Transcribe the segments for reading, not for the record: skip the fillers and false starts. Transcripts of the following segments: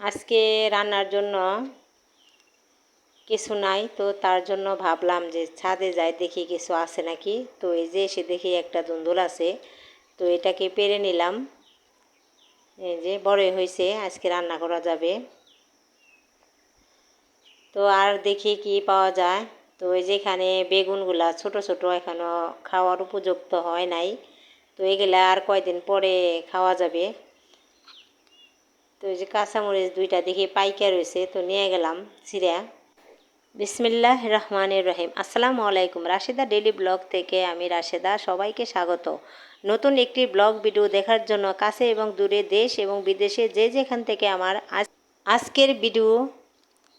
আজকে রান্নার জন্য কিছু নাই, তো তার জন্য ভাবলাম যে ছাদে যাই, দেখি কিছু আছে নাকি। তো এই যে এসে দেখি একটা ধুন্দুল আছে, তো এটাকে পেরে নিলাম। এই যে বড়ই হয়েছে, আজকে রান্না করা যাবে। তো আর দেখি কি পাওয়া যায়। তো এই যেখানে বেগুনগুলা ছোট ছোট, এখনও খাওয়ার উপযুক্ত হয় নাই, তো এগুলা আর কয়দিন পরে খাওয়া যাবে। তো এই যে কাঁচামরিচ দুইটা দেখি পাইকা রয়েছে, তো নিয়ে গেলাম ছিঁড়া। বিসমিল্লাহ রহমানির রহিম। আসসালামু আলাইকুম। রাশেদা ডেইলি ব্লগ থেকে আমি রাশেদা, সবাইকে স্বাগত। নতুন একটি ব্লগ ভিডিও দেখার জন্য কাছে এবং দূরে, দেশ এবং বিদেশে যে যেখান থেকে আমার আজকের ভিডিও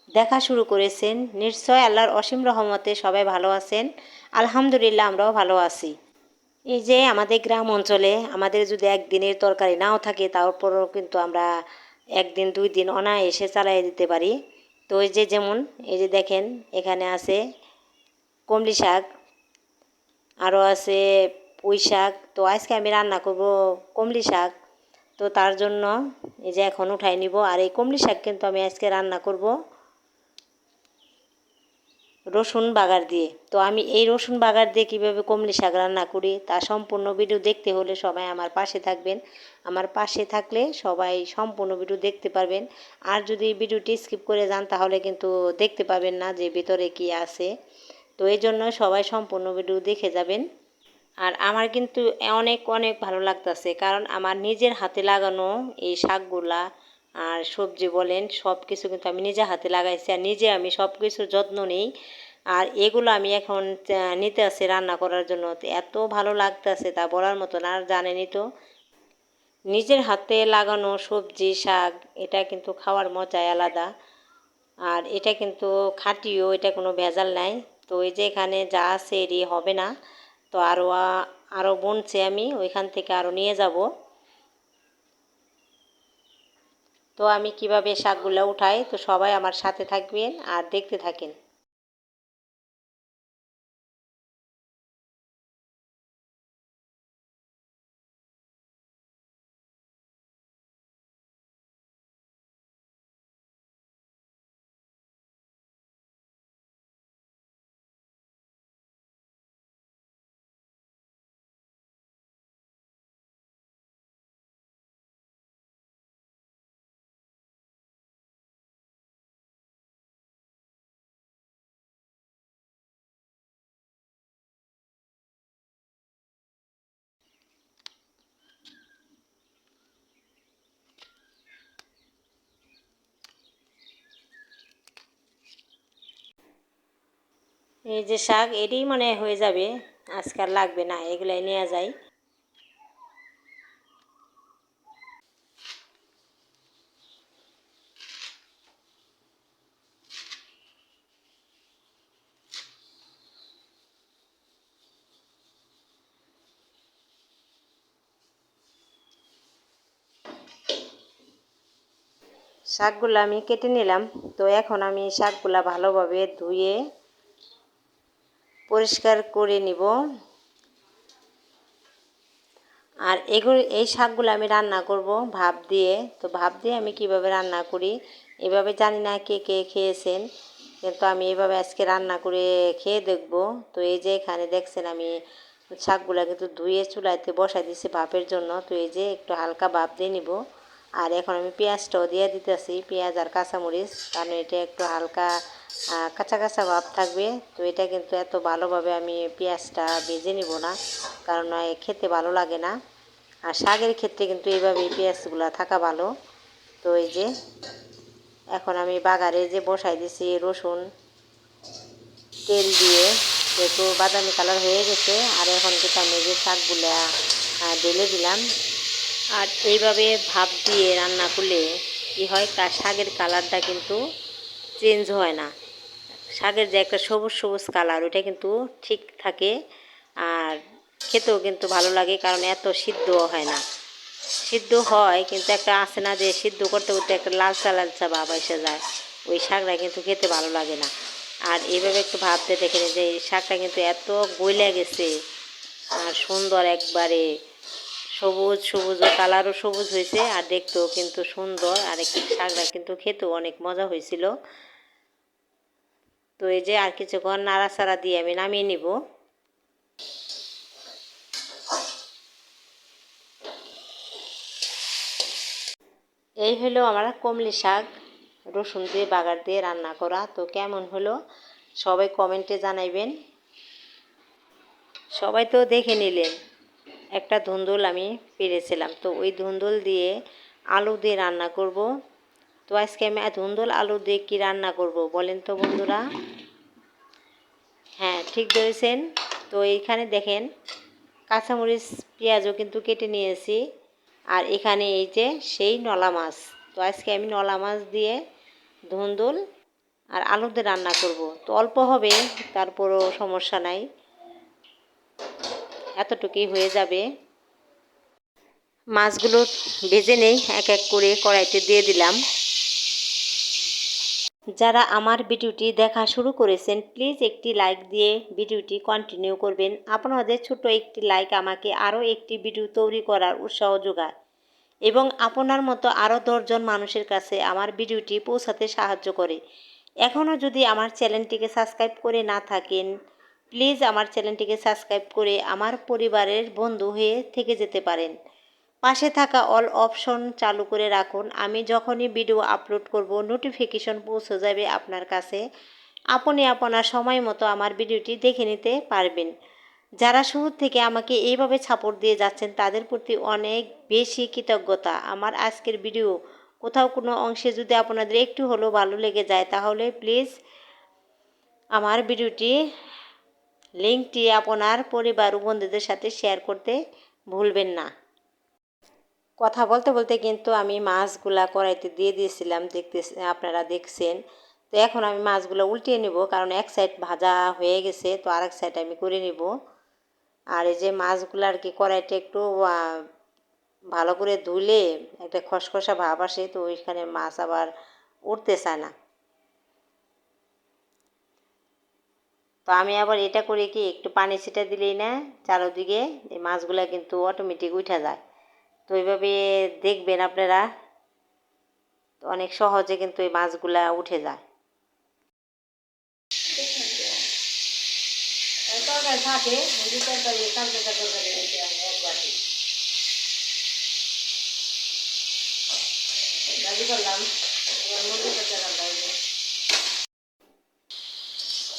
দেখা শুরু করেছেন, নিশ্চয় আল্লাহর অসীম রহমতে সবাই ভালো আছেন। আলহামদুলিল্লাহ, আমরাও ভালো আছি। এই যে আমাদের গ্রাম অঞ্চলে আমাদের যদি একদিনের তরকারি নাও থাকে, তারপরেও কিন্তু আমরা একদিন দুই দিন অনায়াসে চালাই দিতে পারি। তো এই যে যেমন এই যে দেখেন, এখানে আছে কমলি শাক, আরও আছে পুঁই শাক। তো আজকে আমি রান্না করব কমলি শাক। তো তার জন্য এই যে এখন উঠাই নিব। আর এই কমলি শাক কিন্তু আমি আজকে রান্না করব রসুন বাগার দিয়ে। তো আমি এই রসুন বাগার দিয়ে কীভাবে কমলি শাক রান্না করি, তা সম্পূর্ণ ভিডিও দেখতে হলে সবাই আমার পাশে থাকবেন। আমার পাশে থাকলে সবাই সম্পূর্ণ ভিডিও দেখতে পারবেন। আর যদি ভিডিওটি স্কিপ করে যান, তাহলে কিন্তু দেখতে পাবেন না যে ভিতরে কি আছে। তো এই জন্য সবাই সম্পূর্ণ ভিডিও দেখে যাবেন। আর আমার কিন্তু অনেক অনেক ভালো লাগতেছে, কারণ আমার নিজের হাতে লাগানো এই শাকগুলা আর সবজি বলেন, সব কিছু কিন্তু আমি নিজে হাতে লাগাইছি, আর নিজে আমি সব কিছুর যত্ন নিই। আর এগুলো আমি এখন নিতে আসি রান্না করার জন্য, তো এত ভালো লাগতেছে তা বলার মতন। আর জানেনই তো, নিজের হাতে লাগানো সবজি শাক, এটা কিন্তু খাওয়ার মজাই আলাদা। আর এটা কিন্তু খাঁটিও, এটা কোনো ভেজাল নাই। তো এই যে এখানে যা আছে এরই হবে না, তো আরও বুনছে, আমি ওইখান থেকে আরও নিয়ে যাব। তো আমি কিভাবে শাকগুলো উঠাই, তো সবাই আমার সাথে থাকবেন আর দেখতে থাকেন। এই যে শাক, এটাই মনে হয়ে যাবে, আজকাল লাগবে না, এগুলাই নিয়ে যাই। শাকগুলো আমি কেটে নিলাম। তো এখন আমি শাকগুলা ভালোভাবে ধুয়ে পরিষ্কার করে নিব। আর এই শাকগুলো আমি রান্না করব ভাপ দিয়ে। তো ভাপ দিয়ে আমি কিভাবে রান্না করি, এভাবে জানি না কে কে খেয়েছেন, কিন্তু আমি এভাবে আজকে রান্না করে খেয়ে দেখব। তো এই যে এখানে দেখছেন, আমি শাকগুলো কিন্তু ধুয়ে চুলাইতে বসাই দিয়েছি ভাপের জন্য। তো এই যে একটু হালকা ভাপ দিয়ে নিব। আর এখন আমি পেঁয়াজটাও দিয়ে দিতেছি, পেঁয়াজ আর কাঁচামরিচ, কারণ এটা একটু হালকা কাঁচা কাঁচা ভাব থাকবে। তো এটা কিন্তু এত ভালোভাবে আমি পেঁয়াজটা ভেজে নিব না, কারণ খেতে ভালো লাগে না। আর শাকের ক্ষেত্রে কিন্তু এইভাবেই পেঁয়াজগুলো থাকা ভালো। তো এই যে এখন আমি বাগারে যে বসাই দিছি রসুন তেল দিয়ে, একটু বাদামি কালার হয়ে গেছে। আর এখন কিন্তু আমি যে শাকগুলা ঢেলে দিলাম। আর এইভাবে ভাপ দিয়ে রান্না করলে কী হয়, শাকের কালারটা কিন্তু চেঞ্জ হয় না। শাকের যে একটা সবুজ সবুজ কালার, ওটা কিন্তু ঠিক থাকে। আর খেতেও কিন্তু ভালো লাগে, কারণ এত সিদ্ধও হয় না। সিদ্ধ হয় কিন্তু একটা আছে না, যে সিদ্ধ করতে করতে একটা লালচা লালচা ভাব এসে যায়, ওই শাকটা কিন্তু খেতে ভালো লাগে না। আর এইভাবে একটু ভাবতে দেখেন যে এই শাকটা কিন্তু এত গইলা গেছে, আর সুন্দর একবারে সবুজ সবুজ ও কালারও সবুজ হয়েছে, আর দেখতেও কিন্তু সুন্দর। আর একটু শাকটা কিন্তু খেতেও অনেক মজা হয়েছিল। তো এই যে আর কিছুক্ষণ নাড়াচাড়া দিয়ে আমি নামিয়ে নিব। এই হলো আমার কমলি শাক রসুন দিয়ে বাগার দিয়ে রান্না করা। তো কেমন হলো সবাই কমেন্টে জানাইবেন। সবাই তো দেখে নিলেন একটা ধুন্দুল আমি পেরেছিলাম, তো ওই ধুন্দুল দিয়ে আলু দিয়ে রান্না করব। তো আজকে আমি ধুন্দুল আলু দিয়ে কী রান্না করব বলেন তো বন্ধুরা? হ্যাঁ, ঠিক ধরেছেন। তো এইখানে দেখেন কাঁচামরিচ পেঁয়াজও কিন্তু কেটে নিয়েছি। আর এখানে এই যে সেই নলা মাছ। তো আজকে আমি নলা মাছ দিয়ে ধুন্দুল আর আলু দিয়ে রান্না করব। তো অল্প হবে, তারপরও সমস্যা নাই, এতটুকুই হয়ে যাবে। মাছগুলো ভেজে নেই, এক এক করে কড়াইতে দিয়ে দিলাম। যারা আমার ভিডিওটি দেখা শুরু করেছেন প্লিজ একটি লাইক দিয়ে ভিডিওটি কন্টিনিউ করবেন। আপনাদের ছোট একটি লাইক আমাকে আরও একটি ভিডিও তৈরি করার উৎসাহ যোগায় এবং আপনার মতো আরও 10 জন মানুষের কাছে আমার ভিডিওটি পৌঁছাতে সাহায্য করে। এখনও যদি আমার চ্যানেলটিকে সাবস্ক্রাইব করে না থাকেন প্লিজ আমার চ্যানেলটিকে সাবস্ক্রাইব করে আমার পরিবারের বন্ধু হয়ে থেকে যেতে পারেন। পাশে থাকা অল অপশন চালু করে রাখুন। আমি যখনই ভিডিও আপলোড করব নোটিফিকেশন পৌঁছে যাবে আপনার কাছে। আপনি আপনার সময় মতো আমার ভিডিওটি দেখে নিতে পারবেন। যারা শুরু থেকে আমাকে এইভাবে সাপোর্ট দিয়ে যাচ্ছেন তাদের প্রতি অনেক বেশি কৃতজ্ঞতা। আমার আজকের ভিডিও কোথাও কোনো অংশে যদি আপনাদের একটু হলেও ভালো লেগে যায় তাহলে প্লিজ আমার ভিডিওটি লিঙ্কটি আপনার পরিবার ও বন্ধুদের সাথে শেয়ার করতে ভুলবেন না। কথা বলতে বলতে কিন্তু আমি মাছগুলা কড়াইতে দিয়ে দিয়েছিলাম, আপনারা দেখছেন। তো এখন আমি মাছগুলো উল্টিয়ে নেব, কারণ এক সাইড ভাজা হয়ে গেছে, তো আরেক সাইড আমি করে নেব। আর এই যে মাছগুলো আর কি কড়াইটা একটু ভালো করে ধুলে একটা খসখসা ভাব আসে, তো ওইখানে মাছ আবার উঠতে চায় না। তো আমি আবার এটা করে কি একটু পানি ছিটা দিলেই না চারোদিকে এই মাছগুলো কিন্তু অটোমেটিক উঠে যায়। তো এইভাবে দেখবেন আপনারা, অনেক সহজে কিন্তু এই মাছগুলা উঠে যায়।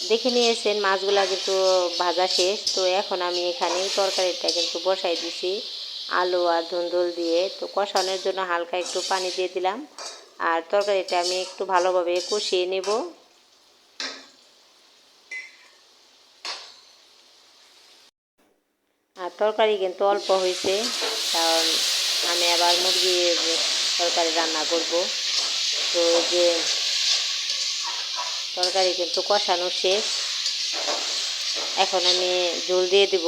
দেখে নিয়েছেন মাছগুলা কিন্তু ভাজা শেষ। তো এখন আমি এখানে তরকারিটা কিন্তু বসাই দিছি আলু আর ধুন্দুল দিয়ে। তো কষানোর জন্য হালকা একটু পানি দিয়ে দিলাম, আর তরকারিটা আমি একটু ভালোভাবে কষিয়ে নেব। আর তরকারি কিন্তু অল্প হয়েছে, কারণ আমি আবার মুরগির তরকারি রান্না করব। তো এই যে তরকারি কিন্তু কষানো শেষ, এখন আমি ঝোল দিয়ে দেব।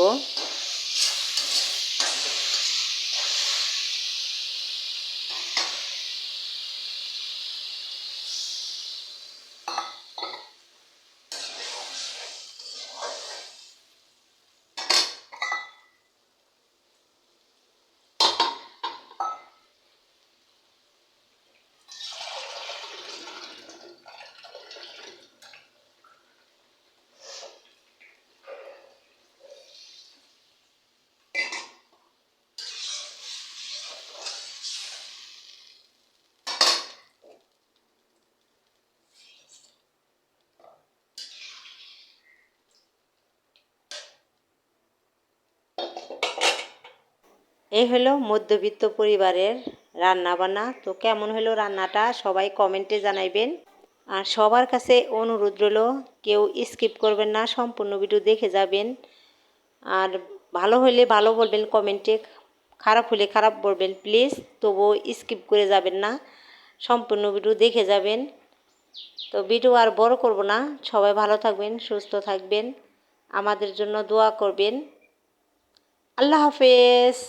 এই হলো মধ্যবিত্ত পরিবারের রান্না বান্না। তো কেমন হলো রান্নাটা সবাই কমেন্টে জানাইবেন। আর সবার কাছে অনুরোধ রইল কেউ স্কিপ করবেন না, সম্পূর্ণ ভিডিও দেখে যাবেন। আর ভালো হলে ভালো বলবেন কমেন্টে, খারাপ হলে খারাপ বলবেন প্লিজ, তবুও স্কিপ করে যাবেন না, সম্পূর্ণ ভিডিও দেখে যাবেন। তো ভিডিও আর বড় করব না, সবাই ভালো থাকবেন, সুস্থ থাকবেন, আমাদের জন্য দোয়া করবেন। আল্লাহ হাফেজ।